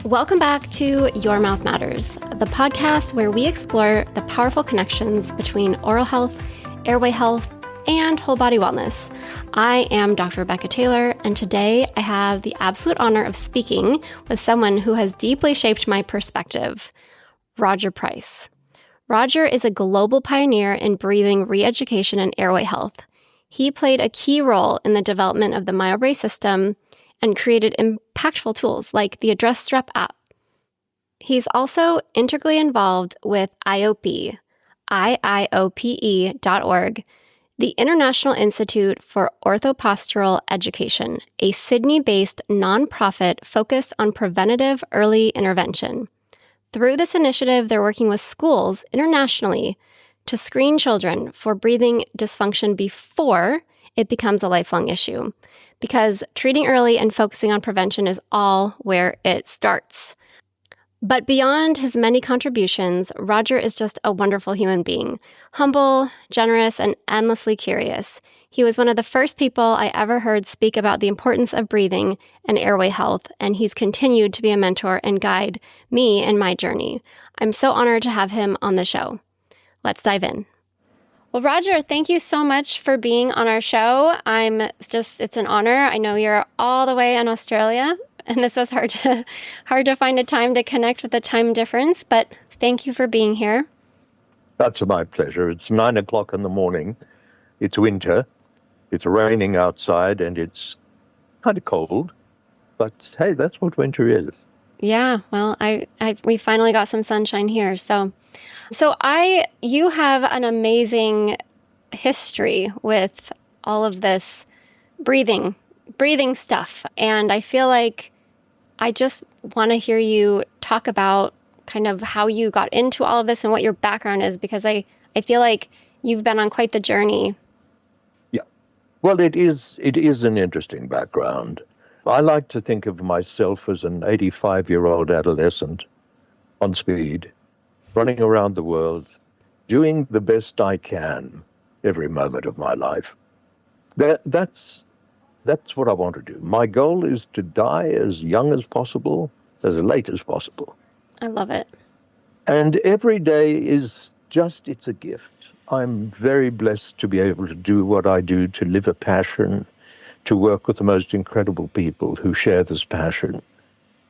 Welcome back to Your Mouth Matters, the podcast where we explore the powerful connections between oral health, airway health, and whole body wellness. I am Dr. Rebecca Taylor, and today I have the absolute honor of speaking with someone who has deeply shaped my perspective, Roger Price. Roger is a global pioneer in breathing re-education and airway health. He played a key role in the development of the Myobrace system and created impactful tools like the AddressStrep app. He's also integrally involved with IIOPE, IIOPE.org, the International Institute for Orthopostural Education, a Sydney-based nonprofit focused on preventative early intervention. Through this initiative, they're working with schools internationally to screen children for breathing dysfunction before it becomes a lifelong issue, because treating early and focusing on prevention is all where it starts. But beyond his many contributions, Roger is just a wonderful human being, humble, generous, and endlessly curious. He was one of the first people I ever heard speak about the importance of breathing and airway health, and he's continued to be a mentor and guide me in my journey. I'm so honored to have him on the show. Let's dive in. Well, Roger, thank you so much for being on our show. It's an honor. I know you're all the way in Australia, and this was hard to find a time to connect with the time difference, but thank you for being here. That's my pleasure. It's 9 o'clock in the morning. It's winter. It's raining outside, and it's kind of cold. But hey, that's what winter is. Yeah, well, we finally got some sunshine here. So you have an amazing history with all of this breathing stuff. And I feel like I just want to hear you talk about kind of how you got into all of this and what your background is, because I feel like you've been on quite the journey. Yeah. Well, it is an interesting background. I like to think of myself as an 85-year-old adolescent on speed, running around the world, doing the best I can every moment of my life. That's what I want to do. My goal is to die as young as possible, as late as possible. I love it. And every day it's a gift. I'm very blessed to be able to do what I do, to live a passion, to work with the most incredible people who share this passion.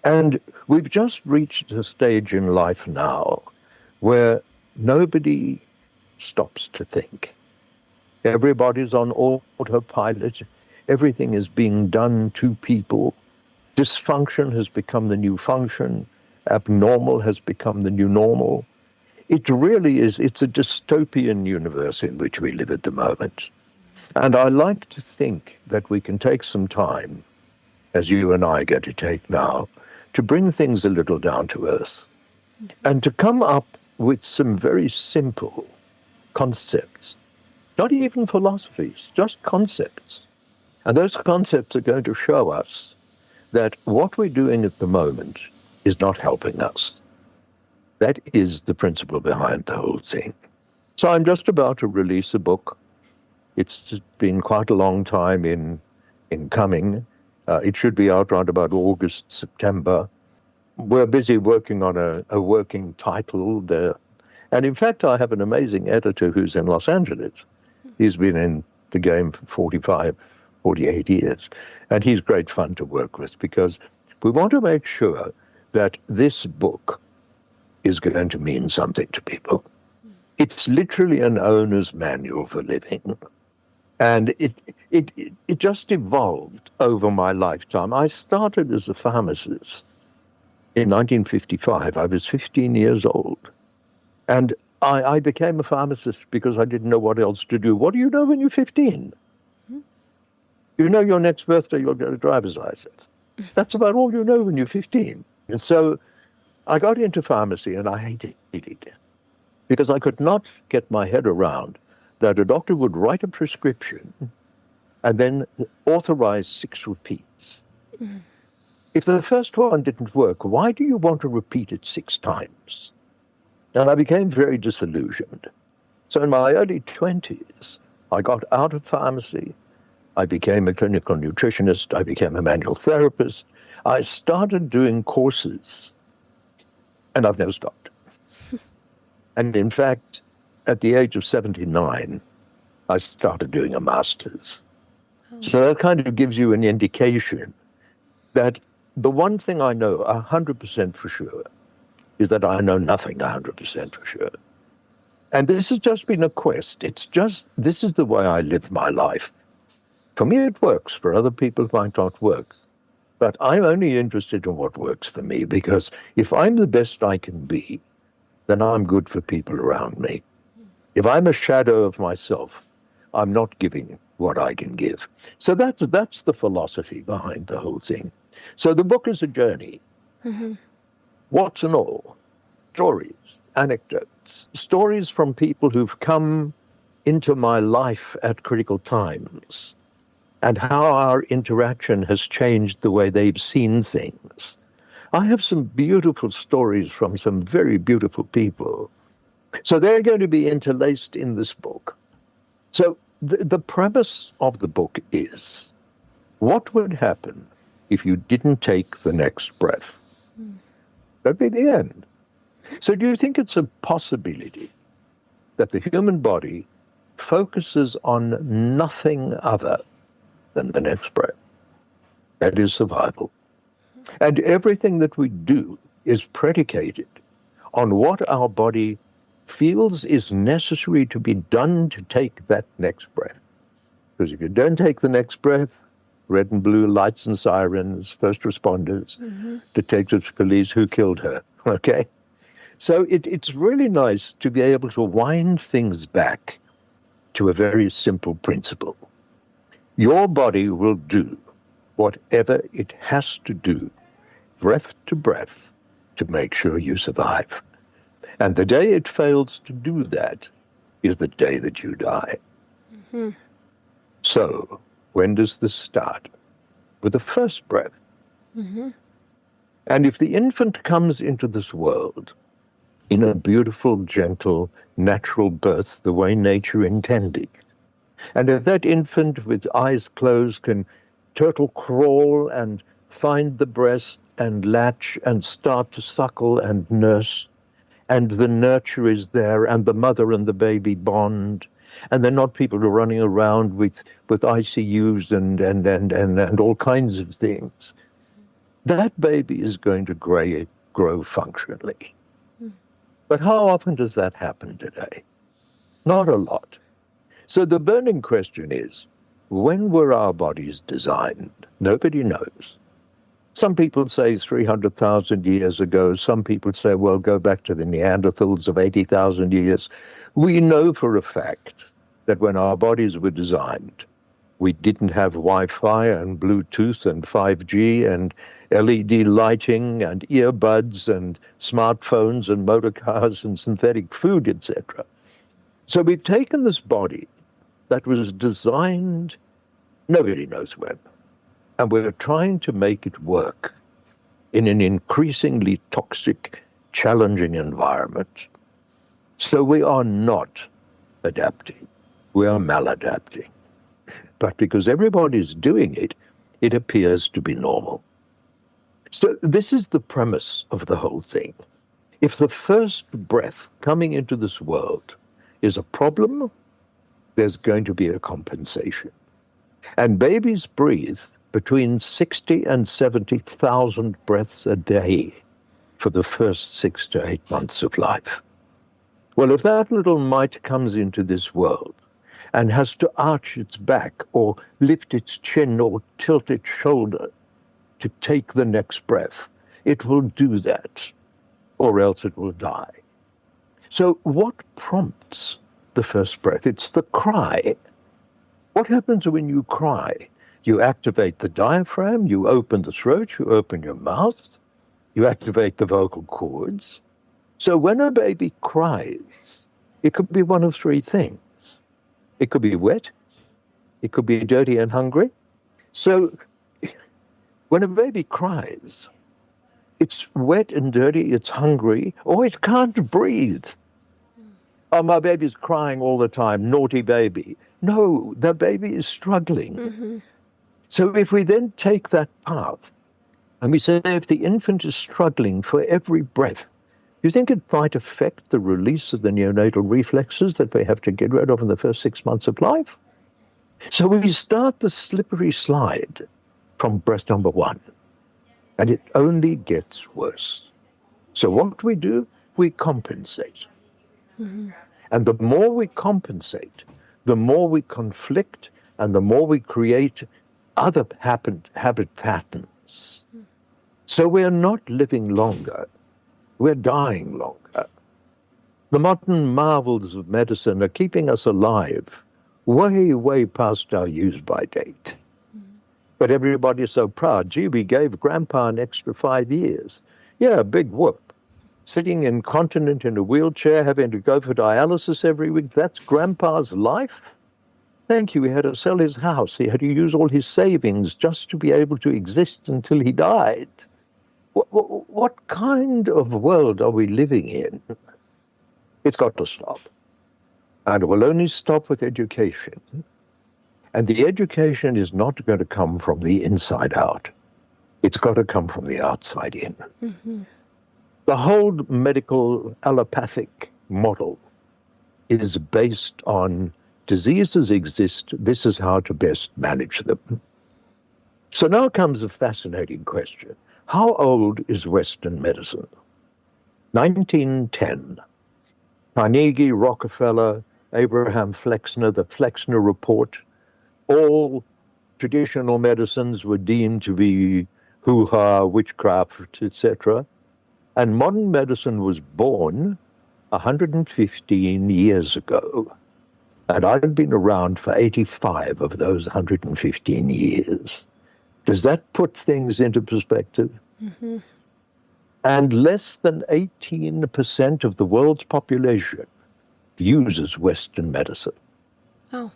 And we've just reached the stage in life now where nobody stops to think. Everybody's on autopilot. Everything is being done to people. Dysfunction has become the new function. Abnormal has become the new normal. It really is. It's a dystopian universe in which we live at the moment. And I like to think that we can take some time, as you and I are going to take now, to bring things a little down to earth and to come up with some very simple concepts, not even philosophies, just concepts. And those concepts are going to show us that what we're doing at the moment is not helping us. That is the principle behind the whole thing. So I'm just about to release a book. It's been quite a long time in coming. It should be out around about August, September. We're busy working on a working title there. And in fact, I have an amazing editor who's in Los Angeles. He's been in the game for 48 years. And he's great fun to work with because we want to make sure that this book is going to mean something to people. It's literally an owner's manual for living. And it just evolved over my lifetime. I started as a pharmacist in 1955. I was 15 years old. And I became a pharmacist because I didn't know what else to do. What do you know when you're 15? You know your next birthday you'll get a driver's license. That's about all you know when you're 15. And so I got into pharmacy and I hated it because I could not get my head around that a doctor would write a prescription and then authorize 6 repeats. If the first one didn't work, why do you want to repeat it 6 times? And I became very disillusioned. So in my early 20s, I got out of pharmacy. I became a clinical nutritionist. I became a manual therapist. I started doing courses, and I've never stopped. And in fact, at the age of 79, I started doing a master's. So that kind of gives you an indication that the one thing I know 100% for sure is that I know nothing 100% for sure. And this has just been a quest. This is the way I live my life. For me, it works. For other people, it might not work. But I'm only interested in what works for me, because if I'm the best I can be, then I'm good for people around me. If I'm a shadow of myself, I'm not giving what I can give. So that's the philosophy behind the whole thing. So the book is a journey. Mm-hmm. Warts and all. Stories, anecdotes, stories from people who've come into my life at critical times, and how our interaction has changed the way they've seen things. I have some beautiful stories from some very beautiful people. So they're going to be interlaced in this book. So the premise of the book is, what would happen if you didn't take the next breath? That'd be the end. So do you think it's a possibility that the human body focuses on nothing other than the next breath? That is survival. And everything that we do is predicated on what our body feels is necessary to be done to take that next breath. Because if you don't take the next breath, red and blue lights and sirens, first responders, detectives, police, who killed her, okay? So it's really nice to be able to wind things back to a very simple principle. Your body will do whatever it has to do, breath to breath, to make sure you survive. And the day it fails to do that is the day that you die. Mm-hmm. So when does this start? With the first breath. Mm-hmm. And if the infant comes into this world in a beautiful, gentle, natural birth, the way nature intended, and if that infant with eyes closed can turtle crawl and find the breast and latch and start to suckle and nurse, and the nurture is there, and the mother and the baby bond, and they're not people who are running around with ICUs and all kinds of things, that baby is going to grow functionally. But how often does that happen today? Not a lot. So the burning question is, when were our bodies designed? Nobody knows. Some people say 300,000 years ago. Some people say, well, go back to the Neanderthals of 80,000 years. We know for a fact that when our bodies were designed, we didn't have Wi-Fi and Bluetooth and 5G and LED lighting and earbuds and smartphones and motor cars and synthetic food, etc. So we've taken this body that was designed, nobody knows when, and we're trying to make it work in an increasingly toxic, challenging environment. So we are not adapting, we are maladapting. But because everybody's doing it, it appears to be normal. So this is the premise of the whole thing. If the first breath coming into this world is a problem, there's going to be a compensation. And babies breathe between 60 and 70,000 breaths a day for the first 6 to 8 months of life. Well, if that little mite comes into this world and has to arch its back or lift its chin or tilt its shoulder to take the next breath, it will do that, or else it will die. So what prompts the first breath? It's the cry. What happens when you cry? You activate the diaphragm, you open the throat, you open your mouth, you activate the vocal cords. So when a baby cries, it could be one of three things. It could be wet, it could be dirty and hungry. So when a baby cries, it's wet and dirty, it's hungry, or it can't breathe. Oh, my baby's crying all the time, naughty baby. No, the baby is struggling. Mm-hmm. So if we then take that path And we say if the infant is struggling for every breath, you think it might affect the release of the neonatal reflexes that we have to get rid of in the first 6 months of life? So we start the slippery slide from breath number 1, and it only gets worse. So what do? We compensate. Mm-hmm. And the more we compensate, the more we conflict, and the more we create other habit patterns. So we're not living longer, we're dying longer. The modern marvels of medicine are keeping us alive way, way past our use-by date. But everybody's so proud. Gee, we gave Grandpa an extra 5 years. Yeah, big whoop. Sitting incontinent in a wheelchair, having to go for dialysis every week, that's Grandpa's life? Thank you, he had to sell his house. He had to use all his savings just to be able to exist until he died. What kind of world are we living in? It's got to stop. And it will only stop with education. And the education is not going to come from the inside out. It's got to come from the outside in. Mm-hmm. The whole medical allopathic model is based on diseases exist, this is how to best manage them. So now comes a fascinating question. How old is Western medicine? 1910. Carnegie, Rockefeller, Abraham Flexner, the Flexner Report, all traditional medicines were deemed to be hoo-ha, witchcraft, etc. And modern medicine was born 115 years ago. And I've been around for 85 of those 115 years. Does that put things into perspective? Mm-hmm. And less than 18% of the world's population uses Western medicine. Oh.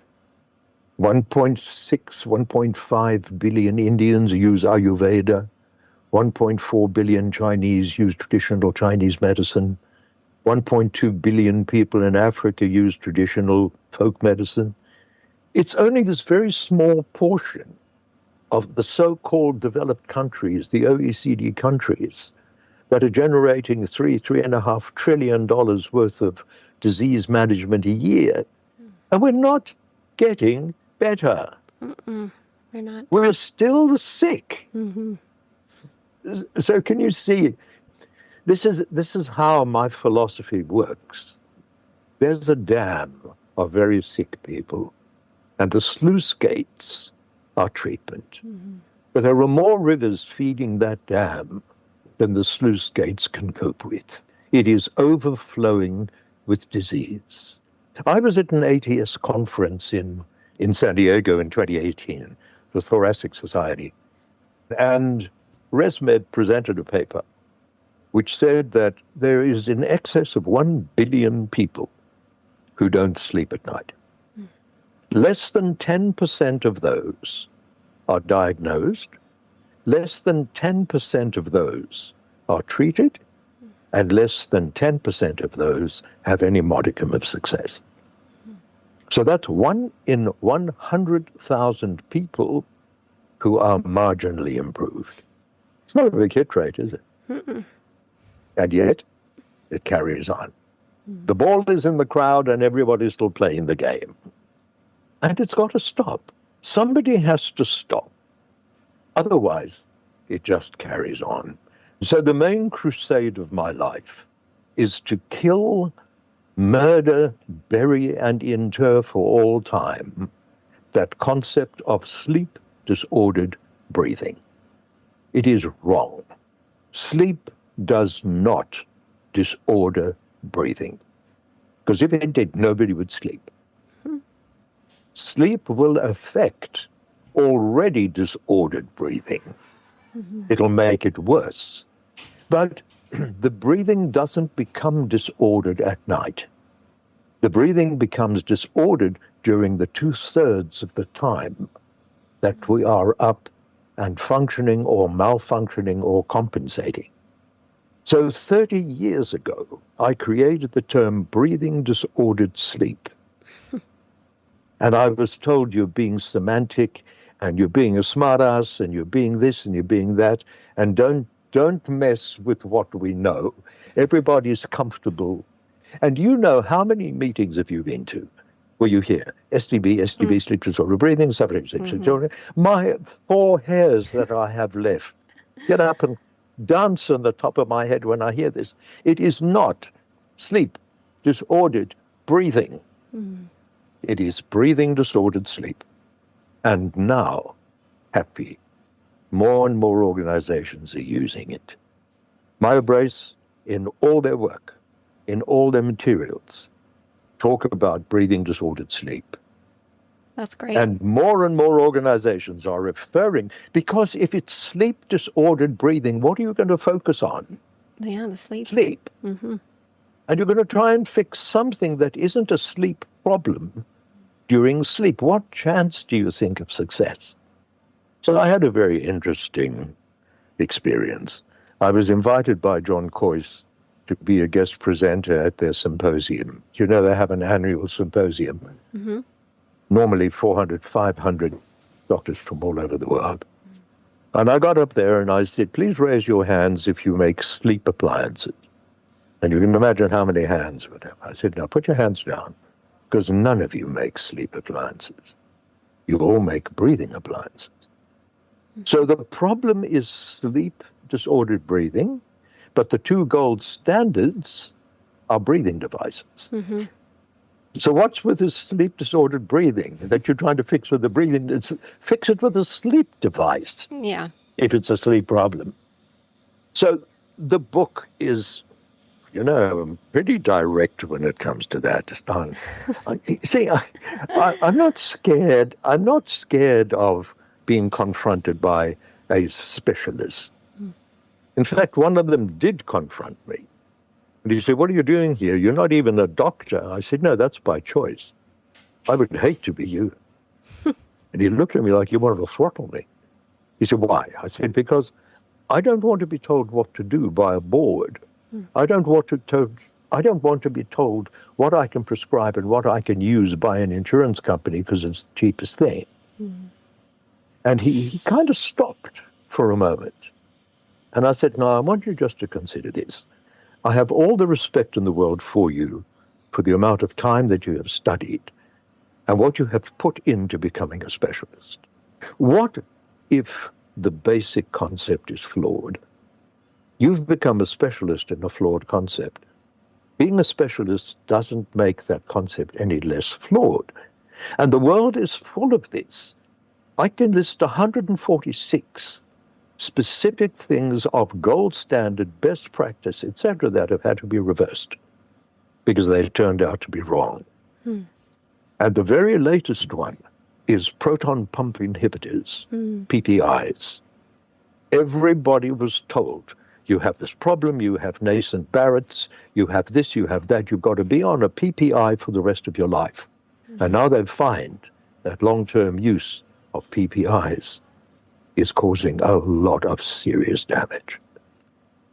1.6, 1.5 billion Indians use Ayurveda. 1.4 billion Chinese use traditional Chinese medicine. 1.2 billion people in Africa use traditional folk medicine. It's only this very small portion of the so-called developed countries, the OECD countries, that are generating $3.5 trillion worth of disease management a year. And we're not getting better. We're not. We're still sick. Mm-hmm. So can you see, this is how my philosophy works. There's a dam of very sick people, and the sluice gates are treatment. Mm-hmm. But there are more rivers feeding that dam than the sluice gates can cope with. It is overflowing with disease. I was at an ATS conference in San Diego in 2018, the Thoracic Society, and ResMed presented a paper which said that there is in excess of 1 billion people who don't sleep at night. Mm. Less than 10% of those are diagnosed, less than 10% of those are treated, and less than 10% of those have any modicum of success. So that's 1 in 100,000 people who are marginally improved. It's not a big hit rate, is it? Mm-mm. And yet, it carries on. The ball is in the crowd and everybody's still playing the game. And it's got to stop. Somebody has to stop. Otherwise, it just carries on. So the main crusade of my life is to kill, murder, bury, and inter for all time that concept of sleep-disordered breathing. It is wrong. Sleep does not disorder breathing. Because if it did, nobody would sleep. Sleep will affect already disordered breathing. Mm-hmm. It'll make it worse. But the breathing doesn't become disordered at night. The breathing becomes disordered during the 2/3 of the time that we are up and functioning or malfunctioning or compensating. So 30 years ago, I created the term breathing disordered sleep. And I was told you're being semantic and you're being a smartass, and you're being this, and you're being that, and don't mess with what we know. Everybody's comfortable. And you know, how many meetings have you been to where you hear SDB, sleep disorder breathing, suffering, sleep disorder? My 4 hairs that I have left get up and dance on the top of my head when I hear this. It is not sleep disordered breathing. It is breathing disordered sleep. And now, happy, more and more organizations are using it. Myobrace, in all their work, in all their materials, talk about breathing disordered sleep. That's great. And more organizations are referring, because if it's sleep disordered breathing, what are you going to focus on? Yeah, the sleep. Sleep. And you're going to try and fix something that isn't a sleep problem during sleep. What chance do you think of success? So I had a very interesting experience. I was invited by John Coyce to be a guest presenter at their symposium. You know, they have an annual symposium. Normally 400, 500 doctors from all over the world. And I got up there and I said, please raise your hands if you make sleep appliances. And you can imagine how many hands would have. I said, now put your hands down, because none of you make sleep appliances. You all make breathing appliances. So the problem is sleep disordered breathing, but the 2 gold standards are breathing devices. So what's with this sleep disordered breathing that you're trying to fix with the breathing? Fix it with a sleep device. Yeah. If it's a sleep problem. So the book is, you know, pretty direct when it comes to that. I'm not scared. I'm not scared of being confronted by a specialist. In fact, one of them did confront me. And he said, what are you doing here? You're not even a doctor. I said, no, that's by choice. I would hate to be you. And he looked at me like he wanted to throttle me. He said, why? I said, because I don't want to be told what to do by a board. I don't want to be told what I can prescribe and what I can use by an insurance company because it's the cheapest thing. And he kind of stopped for a moment. And I said, no, I want you just to consider this. I have all the respect in the world for you, for the amount of time that you have studied and what you have put into becoming a specialist. What if the basic concept is flawed? You've become a specialist in a flawed concept. Being a specialist doesn't make that concept any less flawed. And the world is full of this. I can list 146 specific things of gold standard, best practice, etc., that have had to be reversed because they turned out to be wrong. And the very latest one is proton pump inhibitors, PPIs. Everybody was told, you have this problem, you have nascent Barrett's, you have this, you have that, you've got to be on a PPI for the rest of your life. And now they find that long-term use of PPIs is causing a lot of serious damage.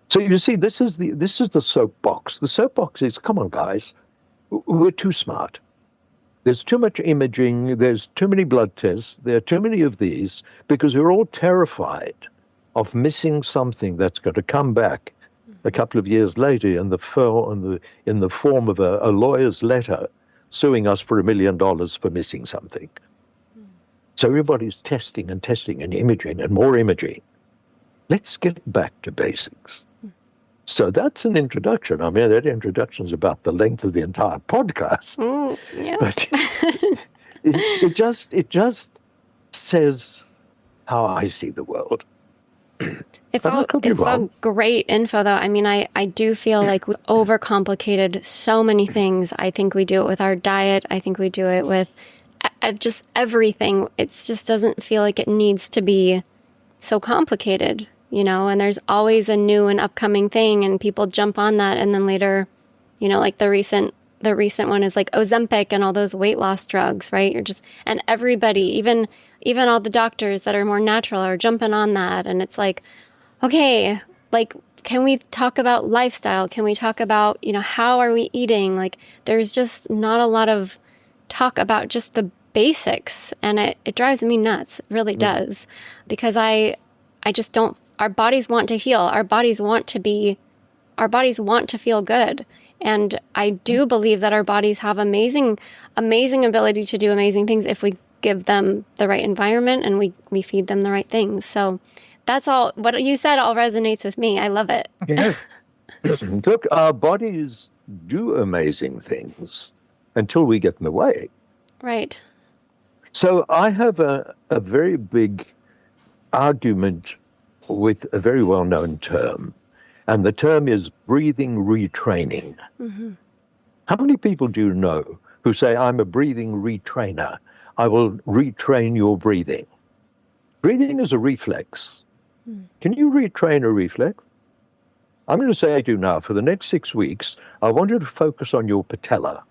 So you see, this is the soapbox. The soapbox is, come on, guys, we're too smart. There's too much imaging. There's too many blood tests. There are too many of these because we're all terrified of missing something that's going to come back a couple of years later in the form of a lawyer's letter suing us for $1 million for missing something. So everybody's testing and imaging and more imaging. Let's get back to basics. So that's an introduction. I mean, that introduction's about the length of the entire podcast. Yeah. But it just says how I see the world. It's all great info, though. I mean, I do feel like we overcomplicated so many things. I think we do it with our diet. I think we do it with just everything. It just doesn't feel like it needs to be so complicated, you know, and there's always a new and upcoming thing and people jump on that. And then later, you know, like the recent one is like Ozempic and all those weight loss drugs, right? And everybody, even all the doctors that are more natural are jumping on that. And it's like, okay, like, can we talk about lifestyle? Can we talk about, you know, how are we eating? Like, there's just not a lot of talk about just the basics, and it drives me nuts. It really does, because I just don't. Our bodies want to heal. Our bodies want to feel good. And I do believe that our bodies have amazing ability to do amazing things if we give them the right environment and we feed them the right things. So that's all. What you said all resonates with me. I love it. Yeah. Look, our bodies do amazing things until we get in the way. Right. So I have a very big argument with a very well-known term, and the term is breathing retraining. Mm-hmm. How many people do you know who say, I'm a breathing retrainer? I will retrain your breathing. Breathing is a reflex. Can you retrain a reflex? I'm going to say to you now, for the next 6 weeks, I want you to focus on your patella.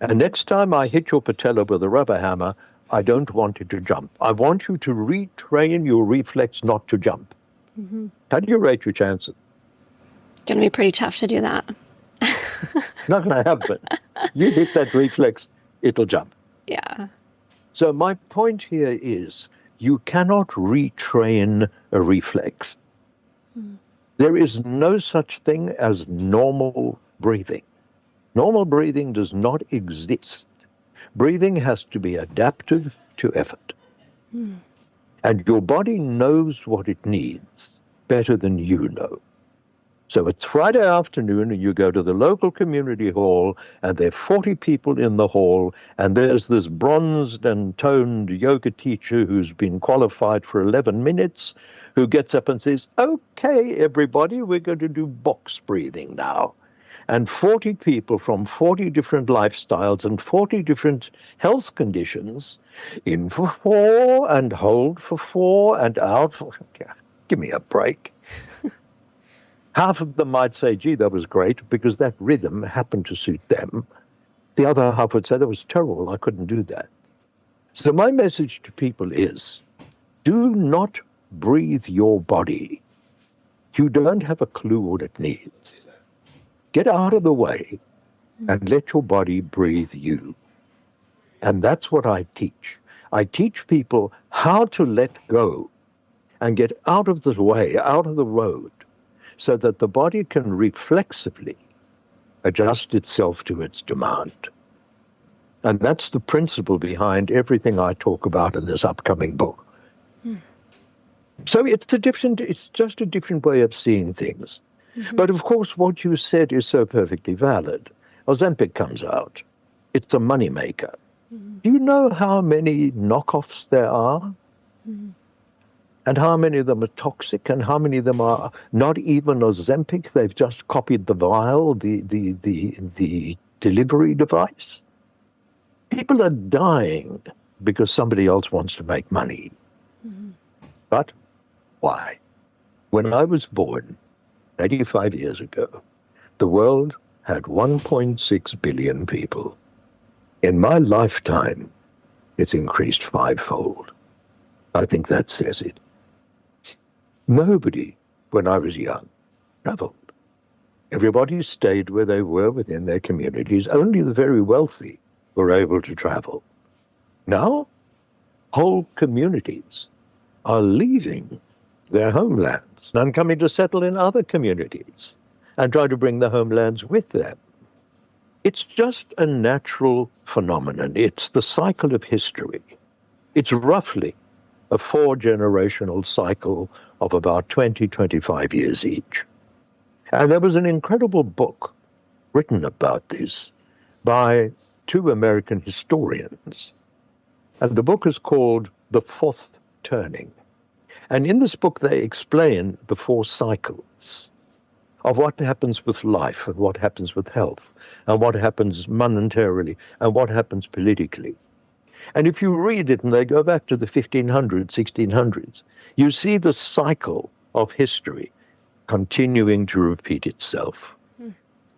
And next time I hit your patella with a rubber hammer, I don't want it to jump. I want you to retrain your reflex not to jump. Mm-hmm. How do you rate your chances? Going to be pretty tough to do that. Not going to happen. You hit that reflex, it'll jump. Yeah. So my point here is you cannot retrain a reflex. There is no such thing as normal breathing. Normal breathing does not exist. Breathing has to be adaptive to effort. And your body knows what it needs better than you know. So it's Friday afternoon and you go to the local community hall and there are 40 people in the hall and there's this bronzed and toned yoga teacher who's been qualified for 11 minutes who gets up and says, okay, everybody, we're going to do box breathing now. And 40 people from 40 different lifestyles and 40 different health conditions, in for 4 and hold for 4 and out for... Give me a break. Half of them might say, gee, that was great, because that rhythm happened to suit them. The other half would say, that was terrible, I couldn't do that. So my message to people is, do not breathe your body. You don't have a clue what it needs. Get out of the way and let your body breathe you. And that's what I teach. I teach people how to let go and get out of the way, out of the road, so that the body can reflexively adjust itself to its demand. And that's the principle behind everything I talk about in this upcoming book. So it's just a different way of seeing things. Mm-hmm. But of course, what you said is so perfectly valid. Ozempic comes out. It's a moneymaker. Mm-hmm. Do you know how many knockoffs there are? Mm-hmm. And how many of them are toxic, and how many of them are not even Ozempic? They've just copied the vial, the delivery device. People are dying because somebody else wants to make money. Mm-hmm. But why? When I was born, 85 years ago, the world had 1.6 billion people. In my lifetime, it's increased 5-fold. I think that says it. Nobody, when I was young, traveled. Everybody stayed where they were within their communities. Only the very wealthy were able to travel. Now, whole communities are leaving their homelands and coming to settle in other communities and try to bring the homelands with them. It's just a natural phenomenon. It's the cycle of history. It's roughly a 4-generational cycle of about 20, 25 years each. And there was an incredible book written about this by 2 American historians. And the book is called The Fourth Turning. And in this book, they explain the 4 cycles of what happens with life and what happens with health and what happens monetarily and what happens politically. And if you read it, and they go back to the 1500s, 1600s, you see the cycle of history continuing to repeat itself.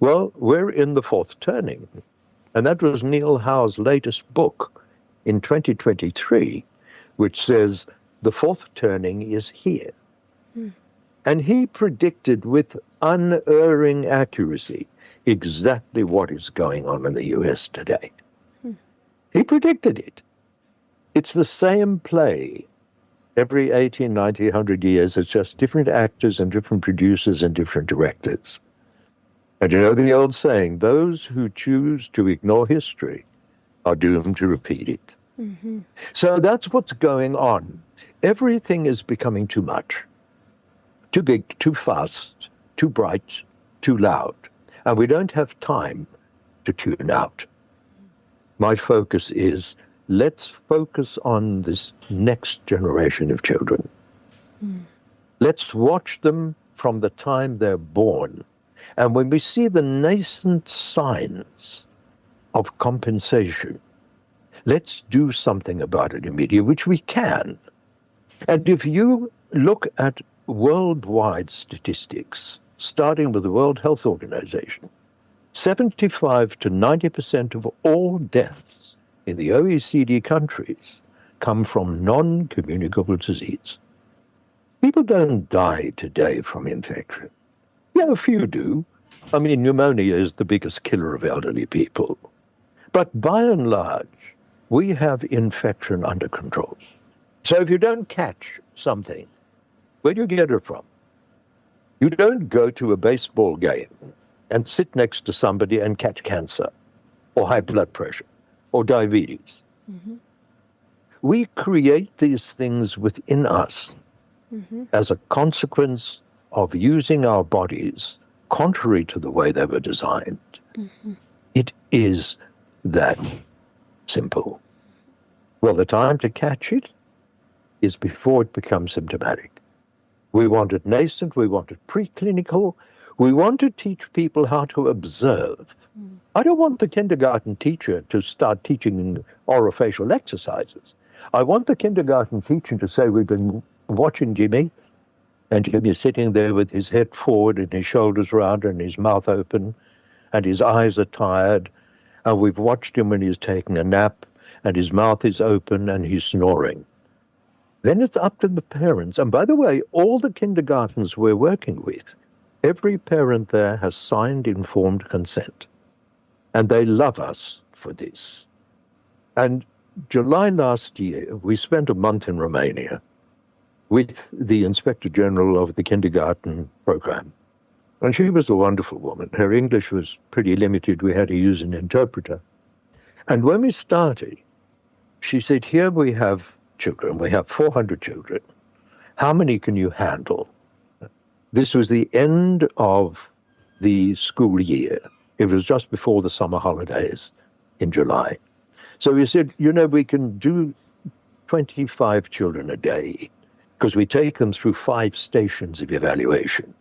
Well, we're in the 4th turning. And that was Neil Howe's latest book in 2023, which says the 4th turning is here. And he predicted with unerring accuracy exactly what is going on in the US today. He predicted it. It's the same play every 80, 90, 100 years. It's just different actors and different producers and different directors. And you know the old saying, those who choose to ignore history are doomed to repeat it. Mm-hmm. So that's what's going on. Everything is becoming too much. Too big, too fast, too bright, too loud. And we don't have time to tune out. My focus is, let's focus on this next generation of children. Let's watch them from the time they're born. And when we see the nascent signs of compensation, let's do something about it immediately, which we can. And if you look at worldwide statistics, starting with the World Health Organization, 75 to 90% of all deaths in the OECD countries come from non-communicable disease. People don't die today from infection. Yeah, a few do. I mean, pneumonia is the biggest killer of elderly people. But by and large, we have infection under control. So if you don't catch something, where do you get it from? You don't go to a baseball game and sit next to somebody and catch cancer or high blood pressure or diabetes. Mm-hmm. We create these things within us as a consequence of using our bodies contrary to the way they were designed. Mm-hmm. It is that simple. Well, the time to catch it is before it becomes symptomatic. We want it nascent, we want it preclinical, we want to teach people how to observe. I don't want the kindergarten teacher to start teaching orofacial exercises. I want the kindergarten teacher to say, we've been watching Jimmy, and Jimmy's sitting there with his head forward and his shoulders round and his mouth open, and his eyes are tired, and we've watched him when he's taking a nap, and his mouth is open and he's snoring. Then it's up to the parents. And by the way, all the kindergartens we're working with, every parent there has signed informed consent. And they love us for this. And July last year, we spent a month in Romania with the Inspector General of the kindergarten program. And she was a wonderful woman. Her English was pretty limited. We had to use an interpreter. And when we started, she said, here we have children. We have 400 children. How many can you handle? This was the end of the school year. It was just before the summer holidays in July. So we said, we can do 25 children a day because we take them through 5 stations of evaluation.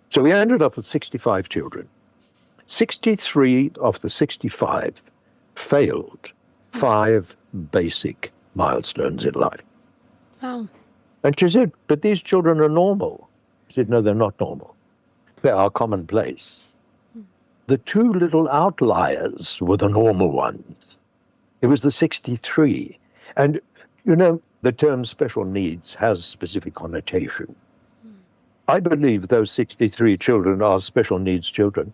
So we ended up with 65 children. 63 of the 65 failed 5 basic milestones in life. Wow. And she said, but these children are normal. I said, no, they're not normal. They are commonplace. The 2 little outliers were the normal ones. It was the 63. And, the term special needs has specific connotation. I believe those 63 children are special needs children.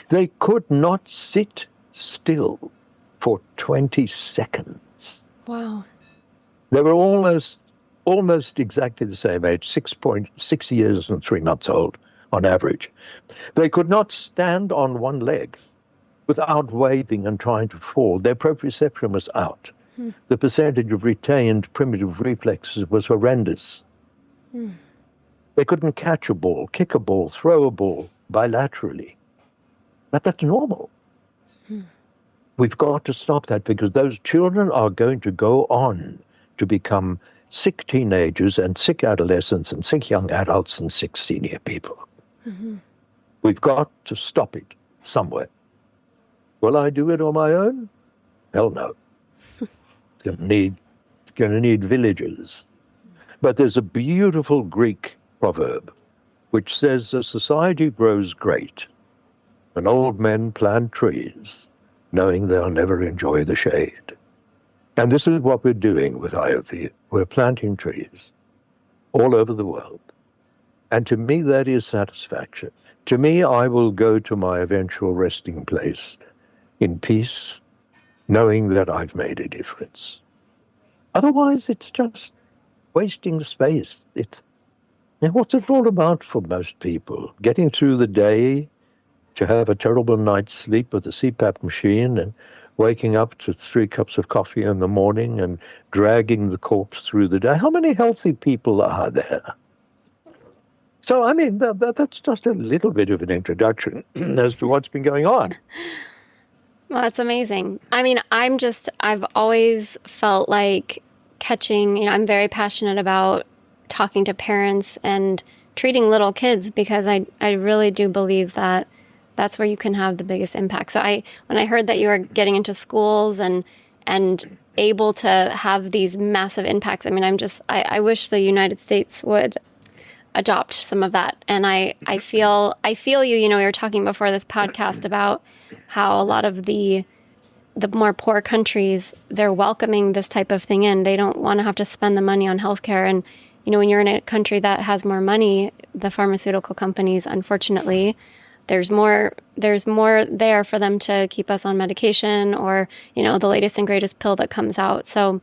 They could not sit still for 20 seconds. Wow. They were almost exactly the same age, 6 years and 3 months old on average. They could not stand on one leg without waving and trying to fall. Their proprioception was out. The percentage of retained primitive reflexes was horrendous. They couldn't catch a ball, kick a ball, throw a ball bilaterally. But that's normal. We've got to stop that because those children are going to go on to become sick teenagers and sick adolescents and sick young adults and sick senior people. We've got to stop it somewhere. Will I do it on my own? Hell no. It's going to need villagers. But there's a beautiful Greek proverb which says a society grows great when old men plant trees, knowing they'll never enjoy the shade. And this is what we're doing with IIOPE. We're planting trees all over the world. And to me, that is satisfaction. To me, I will go to my eventual resting place in peace, knowing that I've made a difference. Otherwise, it's just wasting space. What's it all about for most people? Getting through the day, to have a terrible night's sleep with a CPAP machine, and waking up to 3 cups of coffee in the morning and dragging the corpse through the day. How many healthy people are there? So, I mean, that's just a little bit of an introduction as to what's been going on. Well, that's amazing. I mean, I've always felt like catching, I'm very passionate about talking to parents and treating little kids, because I really do believe that that's where you can have the biggest impact. So when I heard that you were getting into schools and able to have these massive impacts, I mean, I wish the United States would adopt some of that. And I feel you, we were talking before this podcast about how a lot of the more poor countries, they're welcoming this type of thing in. They don't want to have to spend the money on healthcare. And, when you're in a country that has more money, the pharmaceutical companies, unfortunately, there's more there for them to keep us on medication, or, the latest and greatest pill that comes out. So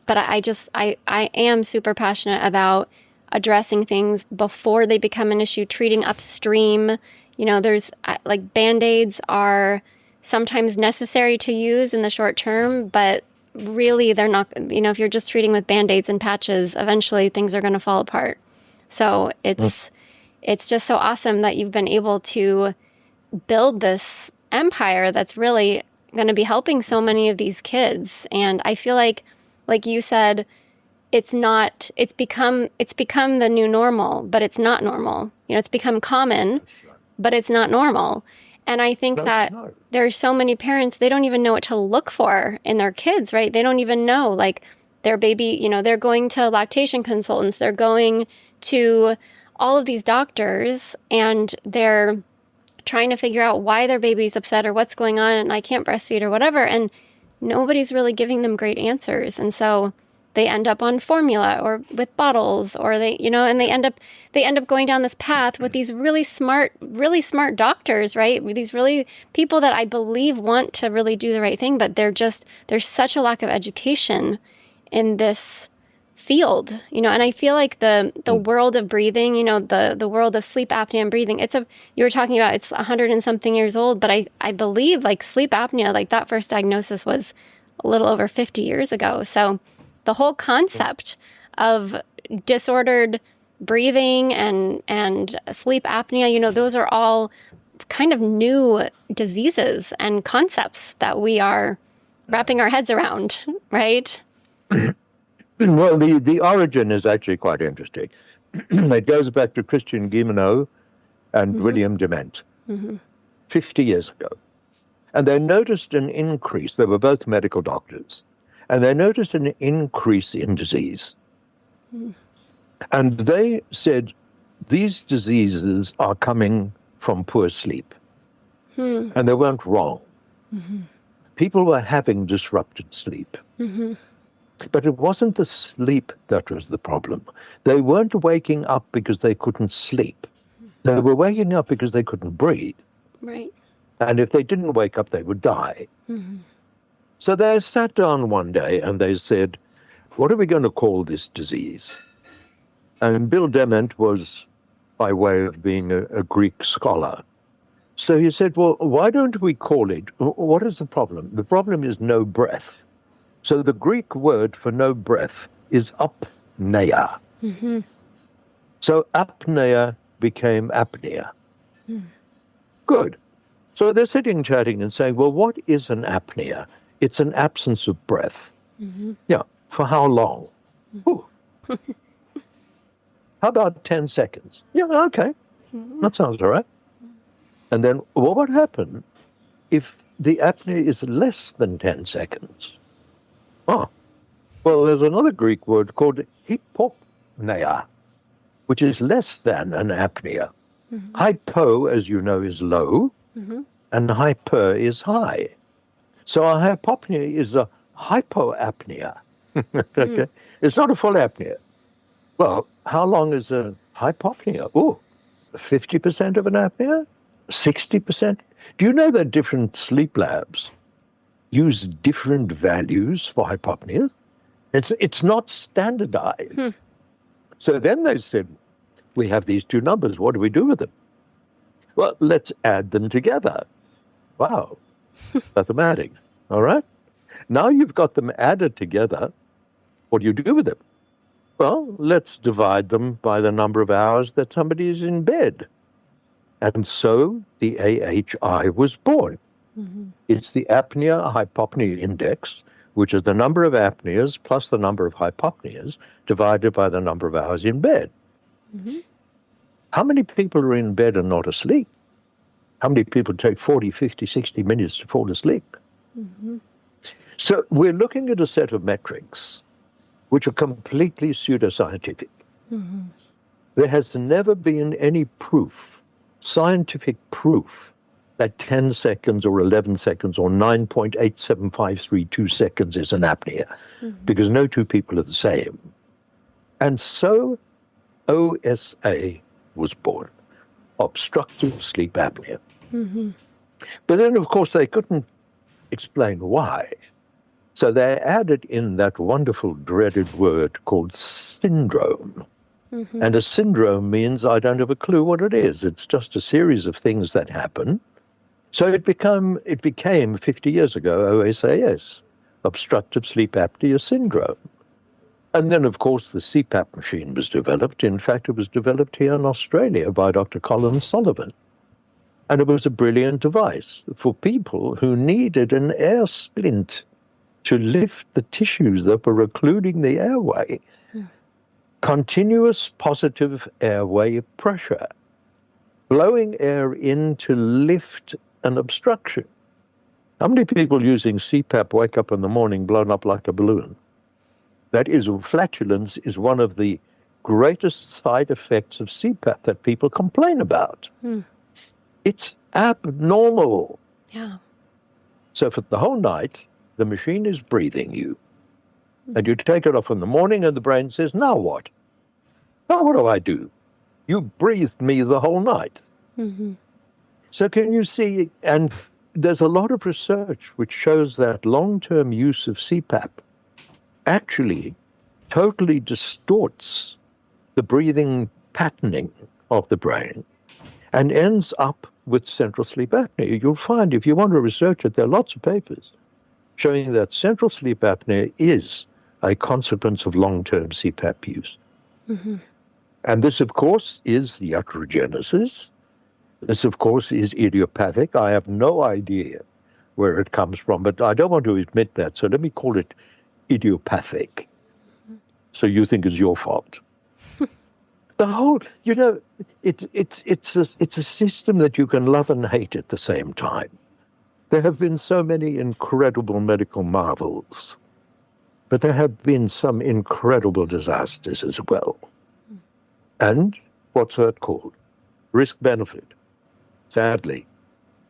but I am super passionate about addressing things before they become an issue, treating upstream. There's like Band-Aids are sometimes necessary to use in the short term, but really they're not, if you're just treating with Band-Aids and patches, eventually things are going to fall apart. So it's just so awesome that you've been able to build this empire that's really going to be helping so many of these kids. And I feel like you said, it's become the new normal, but it's not normal. It's become common, but it's not normal. And I think that there are so many parents, they don't even know what to look for in their kids, right? They don't even know, like, their baby, they're going to lactation consultants, they're going to all of these doctors, and they're trying to figure out why their baby's upset or what's going on, and I can't breastfeed or whatever. And nobody's really giving them great answers. And so they end up on formula or with bottles, or they end up going down this path with these really smart doctors, right? With these really people that I believe want to really do the right thing, but there's such a lack of education in this field, and I feel like the world of breathing, the world of sleep apnea and breathing, you were talking about it's 100 and something years old, but I believe like sleep apnea, like that first diagnosis was a little over 50 years ago. So the whole concept of disordered breathing and sleep apnea, those are all kind of new diseases and concepts that we are wrapping our heads around, right? Well, the origin is actually quite interesting. It goes back to Christian Guilleminault and William Dement, 50 years ago. And they noticed an increase. They were both medical doctors. And they noticed an increase in disease. And they said, these diseases are coming from poor sleep. And they weren't wrong. People were having disrupted sleep. But it wasn't the sleep that was the problem. They weren't waking up because they couldn't sleep. They were waking up because they couldn't breathe. Right. And if they didn't wake up, they would die. So they sat down one day and they said, what are we going to call this disease? And Bill Dement was, by way of being a Greek scholar. So he said, well, why don't we call it, what is the problem? The problem is no breath. So the Greek word for no breath is apnea. So apnea became apnea. Good. So they're sitting chatting and saying, well, what is an apnea? It's an absence of breath. Yeah. For how long? How about 10 seconds? Yeah, okay. That sounds all right. And then what would happen if the apnea is less than 10 seconds? Oh, well, there's another Greek word called hypopnea, which is less than an apnea. Hypo, as you know, is low, and hyper is high. So a hypopnea is a hypoapnea. Okay? It's not a full apnea. Well, how long is a hypopnea? 50% of an apnea? 60%? Do you know that different sleep labs use different values for hypopnea? It's not standardized. So then they said, we have these two numbers. What do we do with them? Well, let's add them together. Wow. Mathematics. All right. Now you've got them added together. What do you do with them? Well, let's divide them by the number of hours that somebody is in bed. And so the AHI was born. It's the apnea-hypopnea index, which is the number of apneas plus the number of hypopneas divided by the number of hours in bed. How many people are in bed and not asleep? How many people take 40, 50, 60 minutes to fall asleep? So we're looking at a set of metrics which are completely pseudoscientific. There has never been any proof, scientific proof, that 10 seconds or 11 seconds or 9.87532 seconds is an apnea, because no two people are the same. And so OSA was born, obstructive sleep apnea. But then, of course, they couldn't explain why. So they added in that wonderful dreaded word called syndrome. And a syndrome means I don't have a clue what it is. It's just a series of things that happen. So it became 50 years ago, OSAS, obstructive sleep apnea syndrome. And then, of course, the CPAP machine was developed. In fact, it was developed here in Australia by Dr. Colin Sullivan. And it was a brilliant device for people who needed an air splint to lift the tissues that were occluding the airway. Continuous positive airway pressure, blowing air in to lift an obstruction. How many people using CPAP wake up in the morning blown up like a balloon? That is, flatulence is one of the greatest side effects of CPAP that people complain about. It's abnormal. Yeah. So for the whole night, the machine is breathing you. And you take it off in the morning and the brain says, now what? Now what do I do? You breathed me the whole night. So can you see, and there's a lot of research which shows that long-term use of CPAP actually totally distorts the breathing patterning of the brain and ends up with central sleep apnea. You'll find, if you want to research it, there are lots of papers showing that central sleep apnea is a consequence of long-term CPAP use. And this, of course, is iatrogenesis. This, of course, is idiopathic. I have no idea where it comes from, but I don't want to admit that, so let me call it idiopathic. So you think it's your fault. The whole, it's a system that you can love and hate at the same time. There have been so many incredible medical marvels, but there have been some incredible disasters as well. And what's that called? Risk-benefit. Sadly,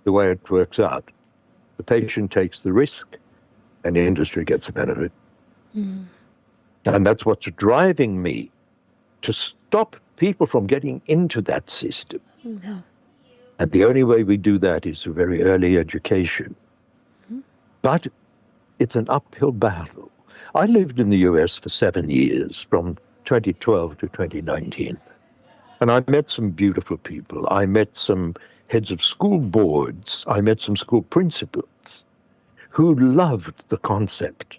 the way it works out, the patient takes the risk and the industry gets the benefit. And that's what's driving me to stop people from getting into that system. And the only way we do that is through very early education. But it's an uphill battle. I lived in the US for 7 years, from 2012 to 2019. And I met some beautiful people. I met some heads of school boards. I met some school principals who loved the concept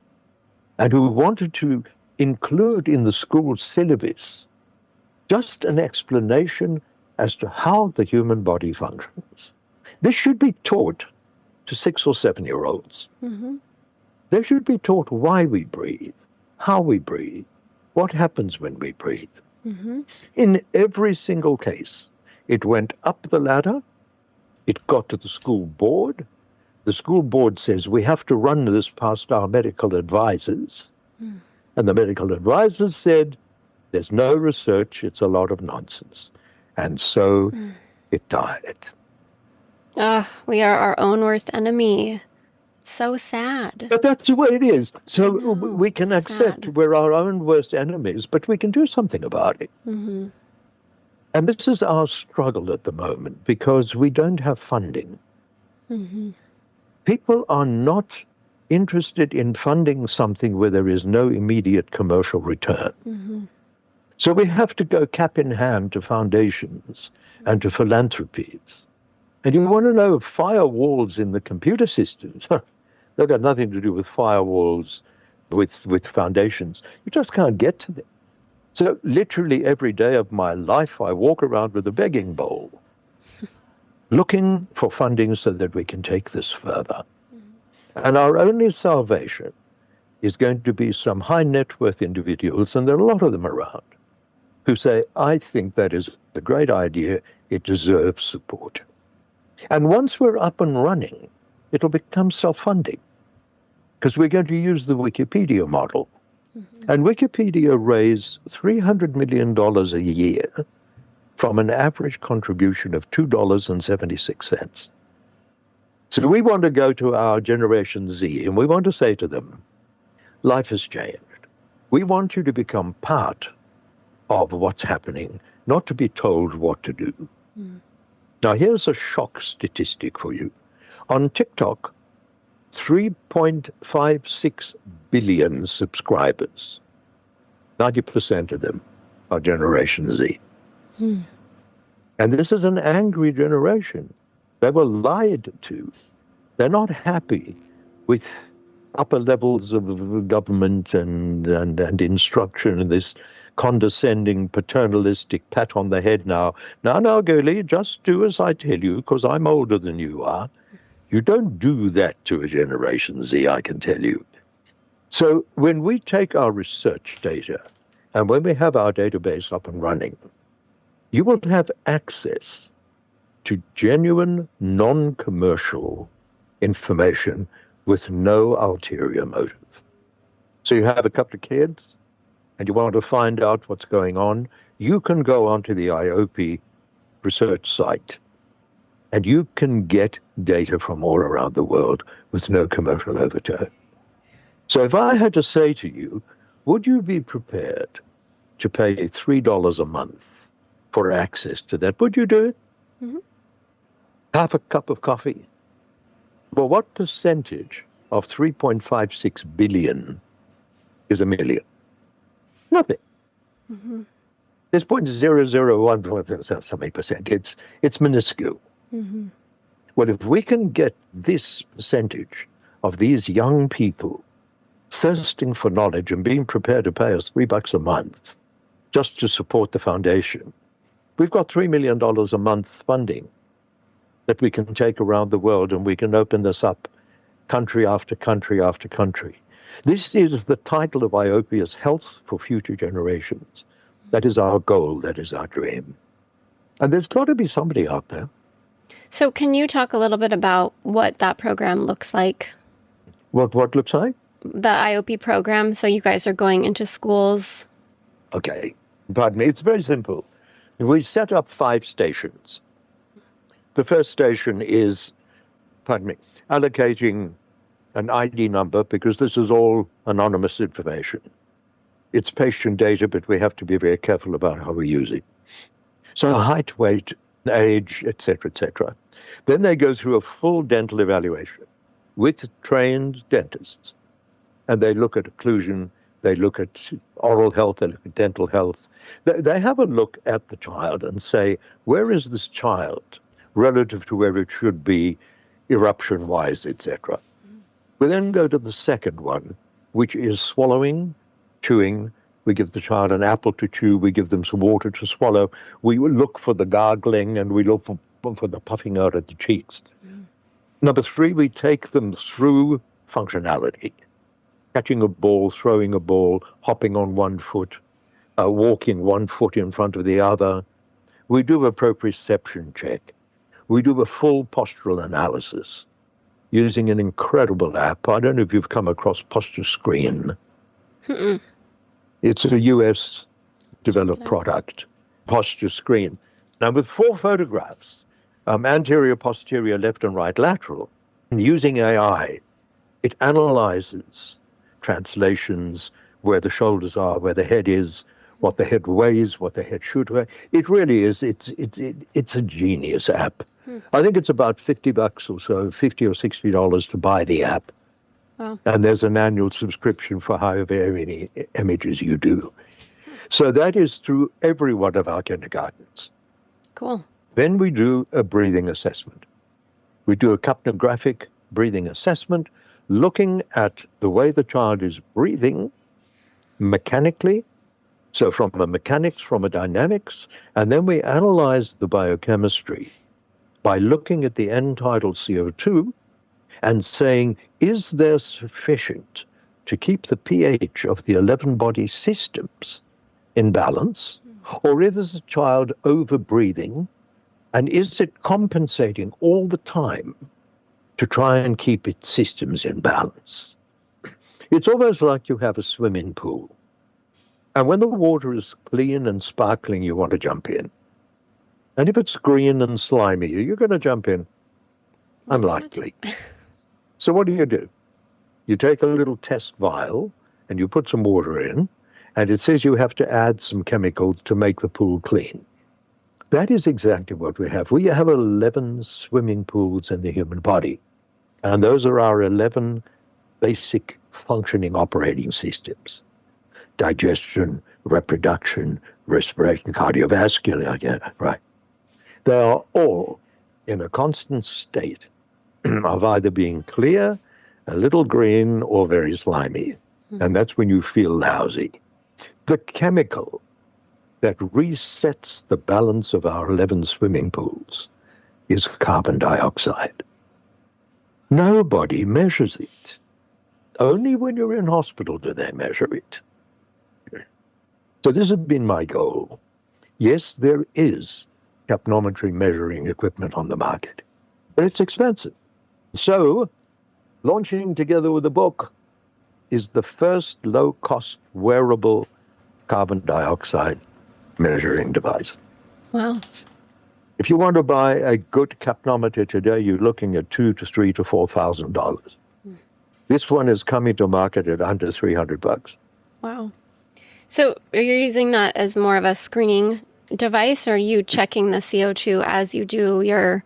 and who wanted to include in the school syllabus just an explanation as to how the human body functions. This should be taught to 6 or 7-year-olds. They should be taught why we breathe, how we breathe, what happens when we breathe. In every single case, it went up the ladder, it got to the school board. The school board says, we have to run this past our medical advisors. And the medical advisors said, there's no research, it's a lot of nonsense. And so it died. We are our own worst enemy. It's so sad. But that's the way it is. So we can accept we're our own worst enemies, but we can do something about it. And this is our struggle at the moment, because we don't have funding. People are not interested in funding something where there is no immediate commercial return. Mm-hmm. So we have to go cap in hand to foundations and to philanthropies. And you want to know firewalls in the computer systems? They've got nothing to do with firewalls with foundations. You just can't get to them. So literally every day of my life, I walk around with a begging bowl, looking for funding so that we can take this further. And our only salvation is going to be some high net worth individuals, and there are a lot of them around, who say, I think that is a great idea, it deserves support. And once we're up and running, it'll become self-funding, because we're going to use the Wikipedia model. Mm-hmm. And Wikipedia raised $300 million a year from an average contribution of $2.76. So we want to go to our Generation Z, and we want to say to them, life has changed. We want you to become part of what's happening, not to be told what to do. Mm. Now, here's a shock statistic for you. On TikTok, 3.56 billion subscribers. 90% of them are Generation Z. Mm. And this is an angry generation. They were lied to. They're not happy with upper levels of government and instruction and this condescending, paternalistic pat on the head now. Now, girlie, just do as I tell you, because I'm older than you are. You don't do that to a Generation Z, I can tell you. So when we take our research data and when we have our database up and running, you will have access to genuine, non-commercial information with no ulterior motive. So you have a couple of kids and you want to find out what's going on, you can go onto the IIOPE research site and you can get data from all around the world with no commercial overtone. So if I had to say to you, would you be prepared to pay $3 a month for access to that? Would you do it? Mm-hmm. Half a cup of coffee? Well, what percentage of 3.56 billion is a million? Nothing. Mm-hmm. There's 0.001 something percent. It's minuscule. Mm-hmm. Well, if we can get this percentage of these young people thirsting for knowledge and being prepared to pay us $3 a month just to support the foundation, we've got $3 million a month funding that we can take around the world, and we can open this up country after country after country. This is the title of IIOPE, is Health for Future Generations. That is our goal. That is our dream. And there's got to be somebody out there. So can you talk a little bit about what that program looks like? What looks like? The IIOPE program. So you guys are going into schools. Okay. Pardon me. It's very simple. We set up 5 stations. The first station is, allocating an ID number, because this is all anonymous information. It's patient data, but we have to be very careful about how we use it. So height, weight, age, etc., etc. Then they go through a full dental evaluation with trained dentists. And they look at occlusion, they look at oral health, they look at dental health. They have a look at the child and say, where is this child relative to where it should be, eruption-wise, etc. We then go to the second one, which is swallowing, chewing. We give the child an apple to chew. We give them some water to swallow. We look for the gargling, and we look for the puffing out of the cheeks. Number 3, we take them through functionality. Catching a ball, throwing a ball, hopping on one foot, walking one foot in front of the other. We do a proprioception check. We do a full postural analysis using an incredible app. I don't know if you've come across Posture Screen. Mm-mm. It's a US-developed product, Posture Screen. Now, with 4 photographs, anterior, posterior, left and right lateral, and using AI, it analyzes translations, where the shoulders are, where the head is, what the head weighs, what the head should weigh. It really is, it's a genius app. I think it's about $50 or so, $50 or $60 to buy the app. Wow. And there's an annual subscription for however many images you do. So that is through every one of our kindergartens. Cool. Then we do a breathing assessment. We do a capnographic breathing assessment, looking at the way the child is breathing mechanically, so from a mechanics, from a dynamics, and then we analyze the biochemistry by looking at the end-tidal CO2 and saying, is there sufficient to keep the pH of the 11 body systems in balance, or is the child over-breathing, and is it compensating all the time to try and keep its systems in balance? It's almost like you have a swimming pool. And when the water is clean and sparkling, you want to jump in. And if it's green and slimy, you're going to jump in. Unlikely. So what do? You take a little test vial and you put some water in, and it says you have to add some chemicals to make the pool clean. That is exactly what we have. We have 11 swimming pools in the human body, and those are our 11 basic functioning operating systems. Digestion, reproduction, respiration, cardiovascular, right? They are all in a constant state of either being clear, a little green, or very slimy. And that's when you feel lousy. The chemical that resets the balance of our 11 swimming pools is carbon dioxide. Nobody measures it. Only when you're in hospital do they measure it. So this has been my goal. Yes, there is capnometry measuring equipment on the market, but it's expensive. So, launching together with a book is the first low-cost wearable carbon dioxide measuring device. Wow. If you want to buy a good capnometer today, you're looking at $2,000 to $3,000 to $4,000. This one is coming to market at under $300. Wow. So are you using that as more of a screening device, or are you checking the CO2 as you do your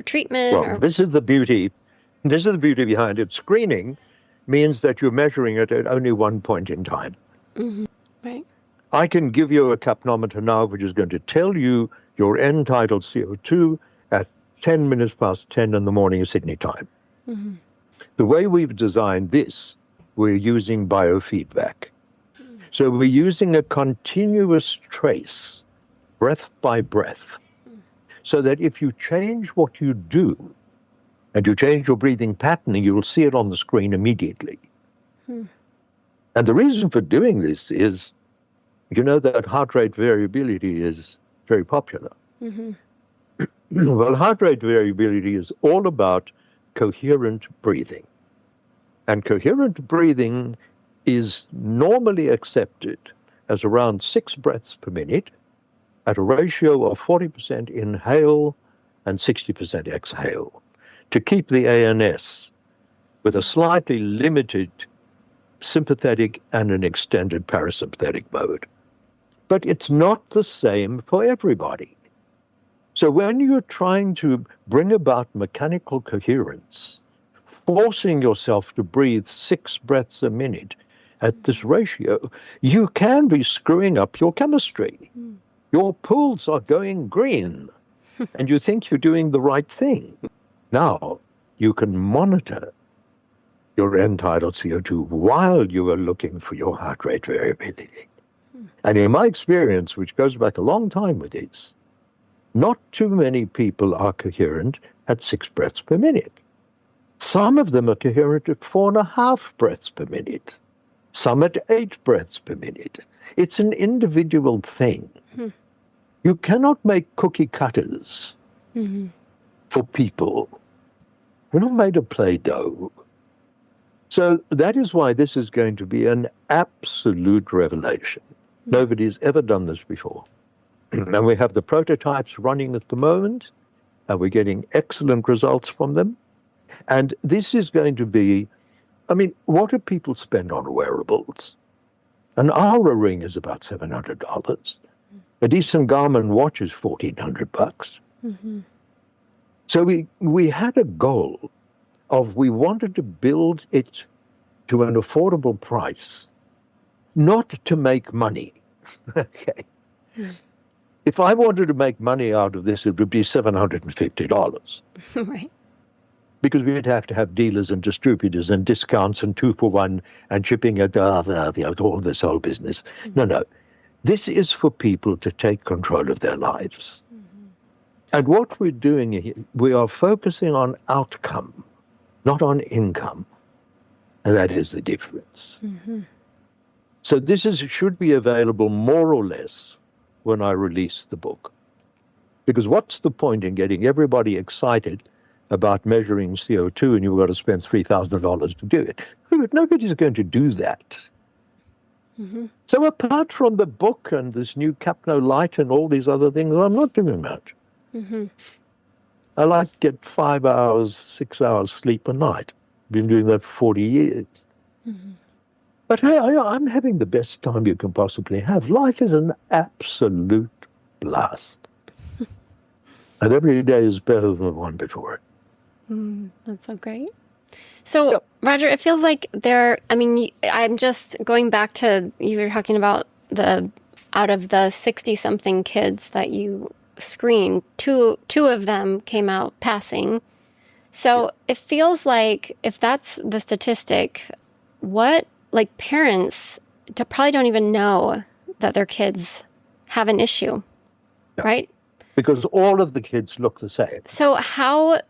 treatment? Well, this is the beauty. This is the beauty behind it. Screening means that you're measuring it at only one point in time. Mm-hmm. Right. I can give you a capnometer now, which is going to tell you your end-tidal CO2 at 10 minutes past 10 in the morning Sydney time. Mm-hmm. The way we've designed this, we're using biofeedback. So we're using a continuous trace, breath by breath, so that if you change what you do and you change your breathing pattern, you'll see it on the screen immediately. And the reason for doing this is, you know that heart rate variability is very popular. Mm-hmm. Well, heart rate variability is all about coherent breathing. And coherent breathing is normally accepted as around 6 breaths per minute at a ratio of 40% inhale and 60% exhale to keep the ANS with a slightly limited sympathetic and an extended parasympathetic mode. But it's not the same for everybody. So when you're trying to bring about mechanical coherence, forcing yourself to breathe 6 breaths a minute at this ratio, you can be screwing up your chemistry. Your pools are going green, and you think you're doing the right thing. Now, you can monitor your end-tidal CO2 while you are looking for your heart rate variability. And in my experience, which goes back a long time with this, not too many people are coherent at 6 breaths per minute. Some of them are coherent at 4.5 breaths per minute. Some at 8 breaths per minute. It's an individual thing. You cannot make cookie cutters for people. We're not made of Play-Doh. So that is why this is going to be an absolute revelation. Nobody's ever done this before. And we have the prototypes running at the moment, and we're getting excellent results from them. And this is going to be, I mean, what do people spend on wearables? An Aura ring is about $700. A decent Garmin watch is $1,400. So we had a goal of we wanted to build it to an affordable price, not to make money. Okay. If I wanted to make money out of this, it would be $750. Right. Because we'd have to have dealers and distributors and discounts and 2-for-1 and shipping at all this whole business. No. This is for people to take control of their lives. And what we're doing here, we are focusing on outcome, not on income. And that is the difference. So this should be available more or less when I release the book. Because what's the point in getting everybody excited about measuring CO2 and you've got to spend $3,000 to do it? Nobody's going to do that. So apart from the book and this new Capno light and all these other things, I'm not doing much. I like to get 5 hours, 6 hours sleep a night. Been doing that for 40 years. But hey, I'm having the best time you can possibly have. Life is an absolute blast. And every day is better than the one before it. That's so great. So, Roger, it feels like I'm just going back to, you were talking about out of the 60-something kids that you screened, two of them came out passing. So it feels like if that's the statistic, parents probably don't even know that their kids have an issue, right? Because all of the kids look the same. So how,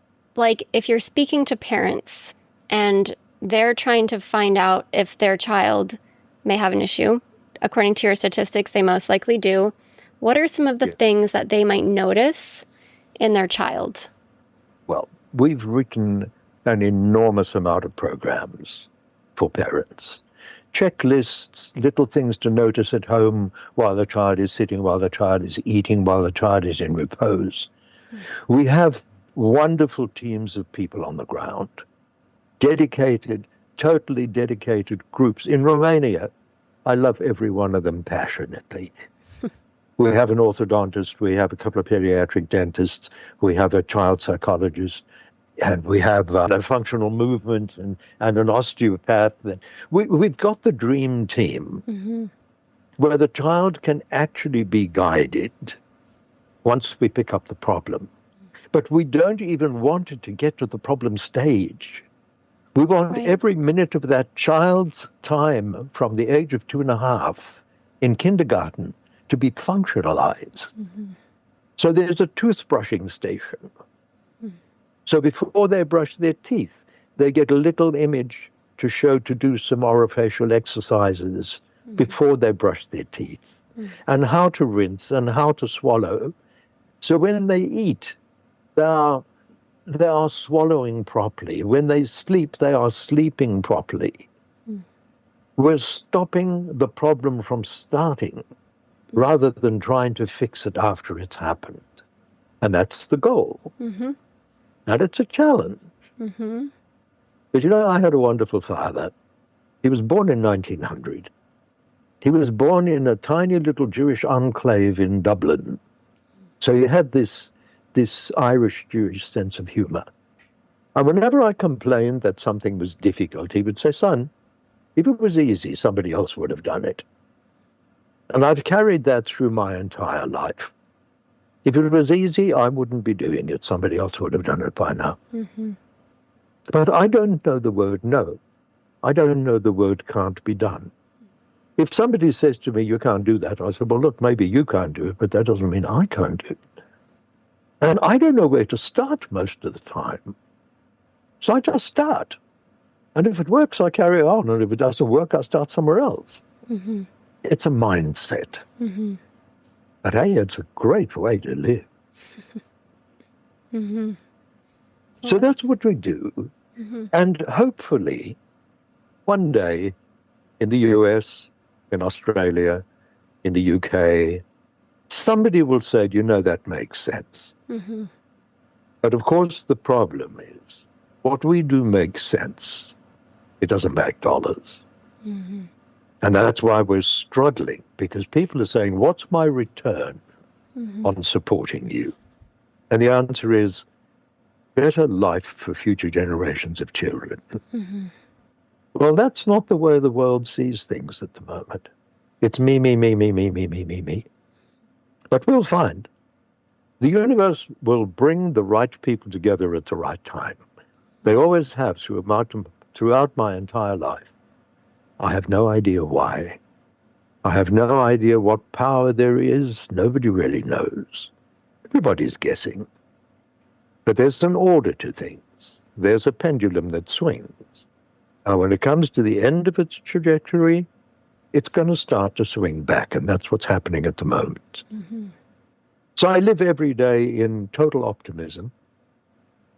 if you're speaking to parents and they're trying to find out if their child may have an issue, according to your statistics, they most likely do. What are some of the things that they might notice in their child? Well, we've written an enormous amount of programs for parents. Checklists, little things to notice at home while the child is sitting, while the child is eating, while the child is in repose. We have wonderful teams of people on the ground, totally dedicated groups. In Romania, I love every one of them passionately. We have an orthodontist, we have a couple of pediatric dentists, we have a child psychologist, and we have a functional movement and an osteopath. We've got the dream team where the child can actually be guided once we pick up the problem. But we don't even want it to get to the problem stage. We want every minute of that child's time from the age of 2.5 in kindergarten to be functionalized. So there's a toothbrushing station. So before they brush their teeth, they get a little image to do some orofacial exercises before they brush their teeth, and how to rinse and how to swallow. So when they eat, they are swallowing properly. When they sleep, they are sleeping properly. We're stopping the problem from starting rather than trying to fix it after it's happened. And that's the goal. And it's a challenge. But I had a wonderful father. He was born in 1900. He was born in a tiny little Jewish enclave in Dublin. So he had this Irish-Jewish sense of humor. And whenever I complained that something was difficult, he would say, "Son, if it was easy, somebody else would have done it." And I've carried that through my entire life. If it was easy, I wouldn't be doing it. Somebody else would have done it by now. But I don't know the word no. I don't know the word can't be done. If somebody says to me, "You can't do that," I say, "Well, look, maybe you can't do it, but that doesn't mean I can't do it." And I don't know where to start most of the time. So I just start. And if it works, I carry on. And if it doesn't work, I start somewhere else. It's a mindset. But hey, it's a great way to live. So that's what we do. And hopefully, one day, in the US, in Australia, in the UK, somebody will say, that makes sense. But of course, the problem is, what we do makes sense. It doesn't make dollars. And that's why we're struggling, because people are saying, "What's my return on supporting you?" And the answer is, better life for future generations of children. Well, that's not the way the world sees things at the moment. It's me, me, me, me, me, me, me, me, me. But we'll find. The universe will bring the right people together at the right time. They always have throughout my entire life. I have no idea why. I have no idea what power there is. Nobody really knows. Everybody's guessing. But there's an order to things. There's a pendulum that swings. And when it comes to the end of its trajectory, it's going to start to swing back, and that's what's happening at the moment. So I live every day in total optimism.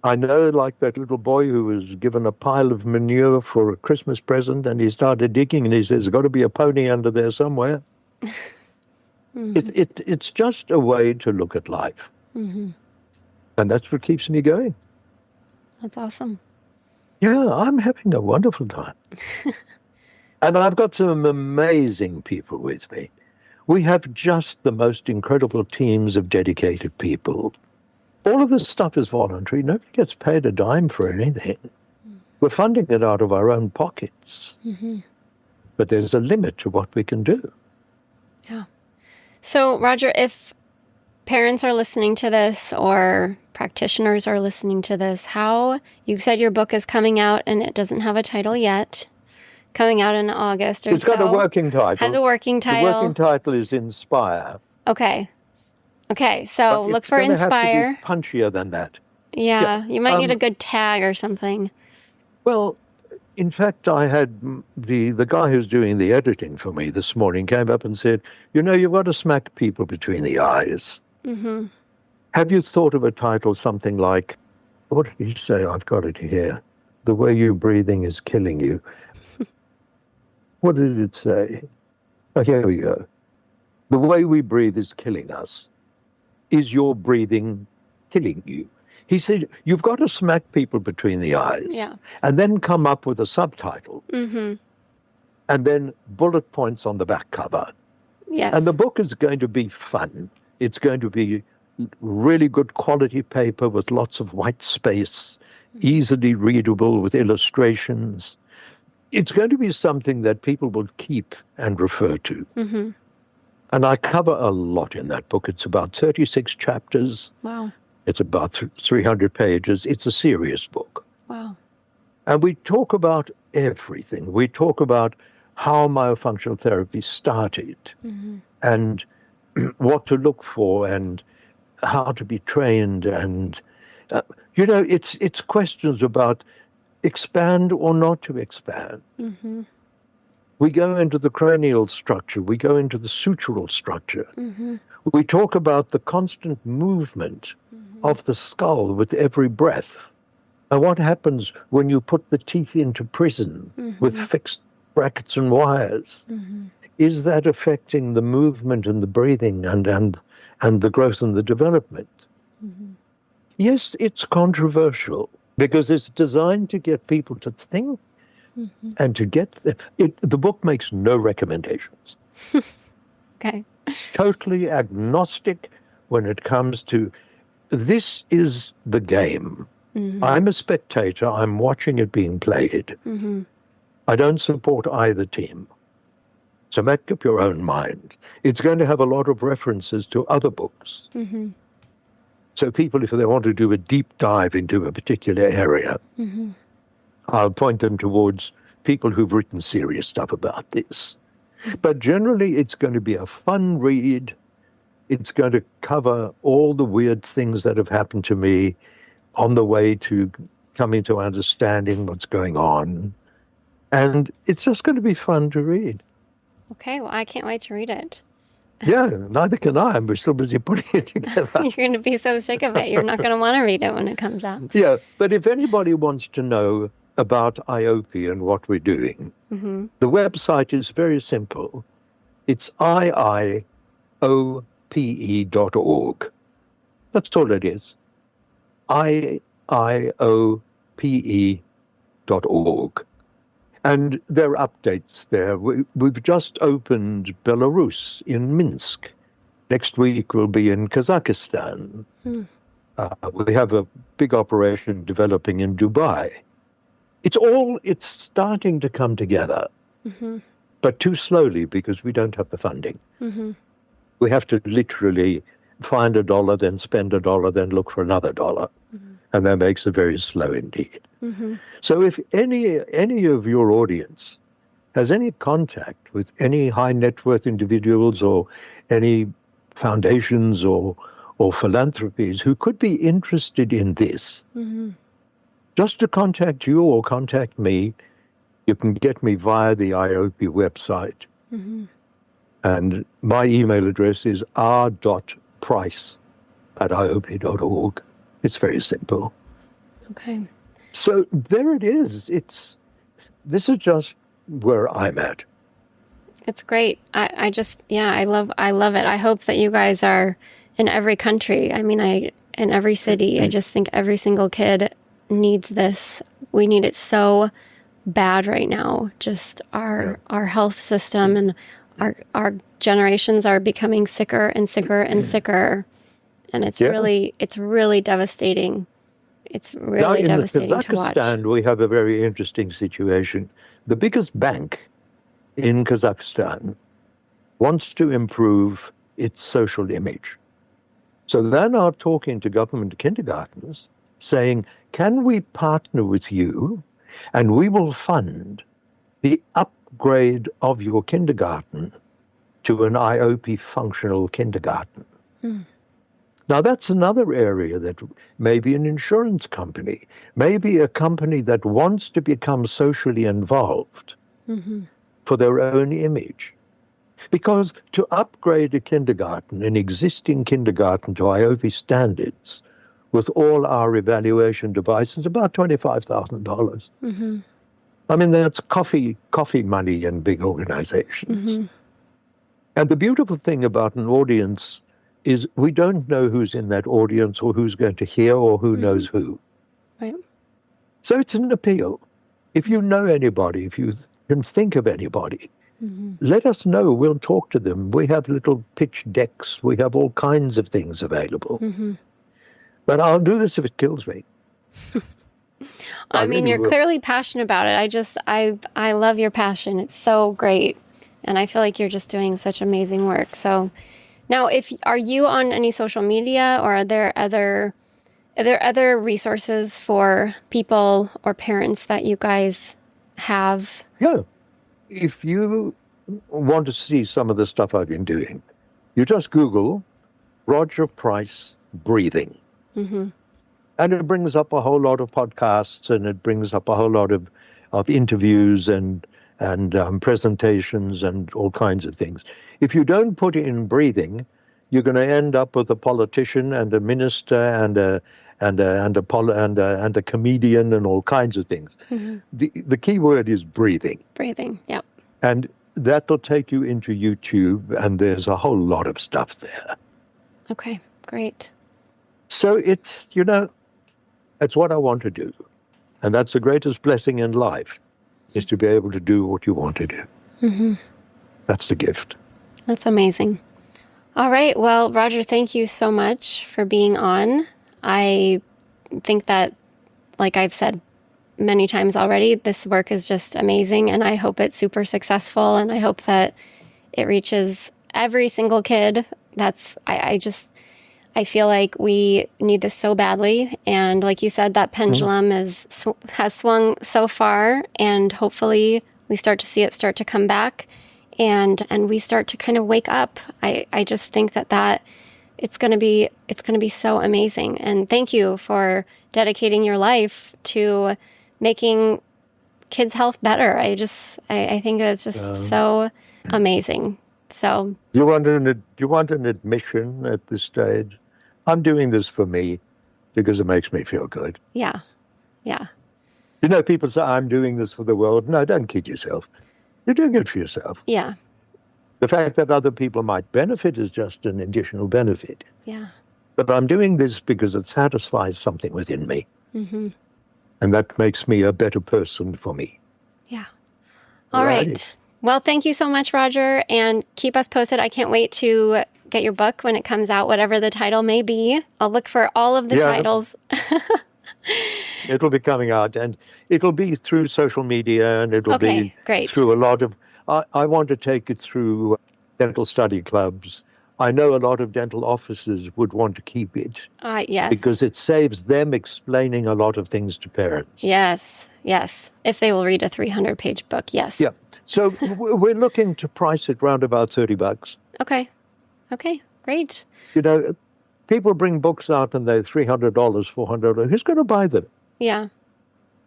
I know, like that little boy who was given a pile of manure for a Christmas present, and he started digging, and he says, there's got to be a pony under there somewhere. It's just a way to look at life. And that's what keeps me going. That's awesome. Yeah, I'm having a wonderful time. And I've got some amazing people with me. We have just the most incredible teams of dedicated people. All of this stuff is voluntary. Nobody gets paid a dime for anything. We're funding it out of our own pockets. But there's a limit to what we can do. Yeah. So, Roger, if parents are listening to this or practitioners are listening to this, you said your book is coming out and it doesn't have a title yet. Coming out in August or so. It's got a working title. Has a working title. The working title is Inspire. Okay, so look for Inspire. Have to be punchier than that. Yeah, you might need a good tag or something. Well, in fact, I had the guy who's doing the editing for me this morning came up and said, you've got to smack people between the eyes. Have you thought of a title something like, what did he say? I've got it here. The way you're breathing is killing you. What did it say? Oh, here we go. The way we breathe is killing us. Is your breathing killing you? He said, you've got to smack people between the eyes and then come up with a subtitle and then bullet points on the back cover. Yes. And the book is going to be fun. It's going to be really good quality paper with lots of white space, easily readable with illustrations. It's going to be something that people will keep and refer to. And I cover a lot in that book. It's about 36 chapters. Wow. It's about 300 pages. It's a serious book. Wow. And we talk about everything. We talk about how myofunctional therapy started and what to look for and how to be trained. And, it's questions about expand or not to expand. We go into the cranial structure. We go into the sutural structure. We talk about the constant movement of the skull with every breath. And what happens when you put the teeth into prison with fixed brackets and wires? Is that affecting the movement and the breathing and the growth and the development? Yes, it's controversial because it's designed to get people to think and to get the book makes no recommendations. Okay. Totally agnostic when it comes to this is the game. I'm a spectator. I'm watching it being played. I don't support either team. So make up your own mind. It's going to have a lot of references to other books. So people, if they want to do a deep dive into a particular area, I'll point them towards people who've written serious stuff about this. But generally, it's going to be a fun read. It's going to cover all the weird things that have happened to me on the way to coming to understanding what's going on. And it's just going to be fun to read. Okay, well, I can't wait to read it. Yeah, neither can I. We're still busy putting it together. You're going to be so sick of it. You're not going to want to read it when it comes out. Yeah, but if anybody wants to know about IIOPE and what we're doing, the website is very simple. It's IIOPE.org. That's all it is. IIOPE.org. And there are updates there. We've just opened Belarus in Minsk. Next week we'll be in Kazakhstan. We have a big operation developing in Dubai. It's starting to come together, but too slowly because we don't have the funding. We have to literally find a dollar, then spend a dollar, then look for another dollar. And that makes it very slow indeed. So if any of your audience has any contact with any high net worth individuals or any foundations or philanthropies who could be interested in this, just to contact you or contact me. You can get me via the IIOPE website. And my email address is r.price@iope.org. It's very simple. Okay. So there it is. This is just where I'm at. It's great. I love it. I hope that you guys are in every country. I mean, in every city. I just think every single kid needs this. We need it so bad right now. Just our health system and our generations are becoming sicker and sicker and sicker. And it's really devastating. It's really devastating to watch. In Kazakhstan, we have a very interesting situation. The biggest bank in Kazakhstan wants to improve its social image. So they're now talking to government kindergartens saying, can we partner with you and we will fund the upgrade of your kindergarten to an IIOPE functional kindergarten. Now, that's another area that maybe an insurance company, maybe a company that wants to become socially involved for their own image. Because to upgrade a kindergarten, an existing kindergarten to IIOPE standards, with all our evaluation devices, about $25,000. I mean, that's coffee money in big organizations. And the beautiful thing about an audience is we don't know who's in that audience or who's going to hear or who knows who. Right. So it's an appeal. If you know anybody, if you can think of anybody, let us know. We'll talk to them. We have little pitch decks. We have all kinds of things available. But I'll do this if it kills me. I mean, you're clearly passionate about it. I love your passion. It's so great. And I feel like you're just doing such amazing work. So now, are you on any social media, or are there other resources for people or parents that you guys have? Yeah. If you want to see some of the stuff I've been doing, you just Google Roger Price breathing. And it brings up a whole lot of podcasts, and it brings up a whole lot of interviews and presentations and all kinds of things. If you don't put in breathing, you're going to end up with a politician and a minister and a comedian and all kinds of things. The key word is breathing. Breathing, yep. And that'll take you into YouTube, and there's a whole lot of stuff there. Okay, great. So it's what I want to do. And that's the greatest blessing in life, is to be able to do what you want to do. That's the gift. That's amazing. All right. Well, Roger, thank you so much for being on. I think that, like I've said many times already, this work is just amazing, and I hope it's super successful, and I hope that it reaches every single kid. I feel like we need this so badly. And like you said, that pendulum has swung so far, and hopefully we start to see it start to come back, and we start to kind of wake up. I just think that it's going to be so amazing. And thank you for dedicating your life to making kids' health better. I think it's just so amazing. So you want an admission at this stage? I'm doing this for me because it makes me feel good. Yeah. People say, I'm doing this for the world. No, don't kid yourself. You're doing it for yourself. Yeah. The fact that other people might benefit is just an additional benefit. Yeah. But I'm doing this because it satisfies something within me. And that makes me a better person for me. Yeah. All right. Well, thank you so much, Roger, and keep us posted. I can't wait to get your book when it comes out, whatever the title may be. I'll look for all of the titles. It'll be coming out, and it'll be through social media, and it'll be great. through a lot of... I want to take it through dental study clubs. I know a lot of dental offices would want to keep it. Yes. Because it saves them explaining a lot of things to parents. Yes. If they will read a 300-page book, yes. Yeah. So we're looking to price it around about $30. Okay, great. People bring books out and they're $300, $400. Who's going to buy them? Yeah.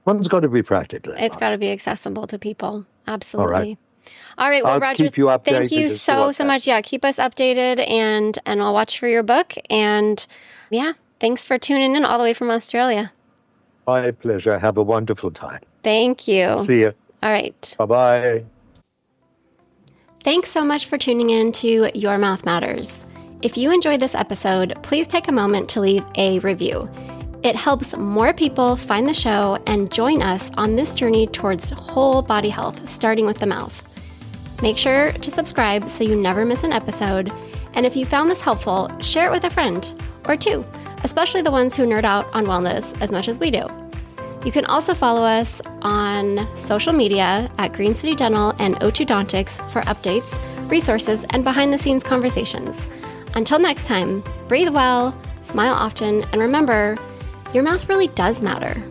One's got to be practical. It's got to be accessible to people. Absolutely. All right. Well, I'll Roger, keep you updated. Thank you so much. Yeah, keep us updated, and I'll watch for your book. And yeah, thanks for tuning in all the way from Australia. My pleasure. Have a wonderful time. Thank you. See you. All right. Bye-bye. Thanks so much for tuning in to Your Mouth Matters. If you enjoyed this episode, please take a moment to leave a review. It helps more people find the show and join us on this journey towards whole body health, starting with the mouth. Make sure to subscribe so you never miss an episode. And if you found this helpful, share it with a friend or two, especially the ones who nerd out on wellness as much as we do. You can also follow us on social media at Green City Dental and O2Dontics for updates, resources, and behind-the-scenes conversations. Until next time, breathe well, smile often, and remember, your mouth really does matter.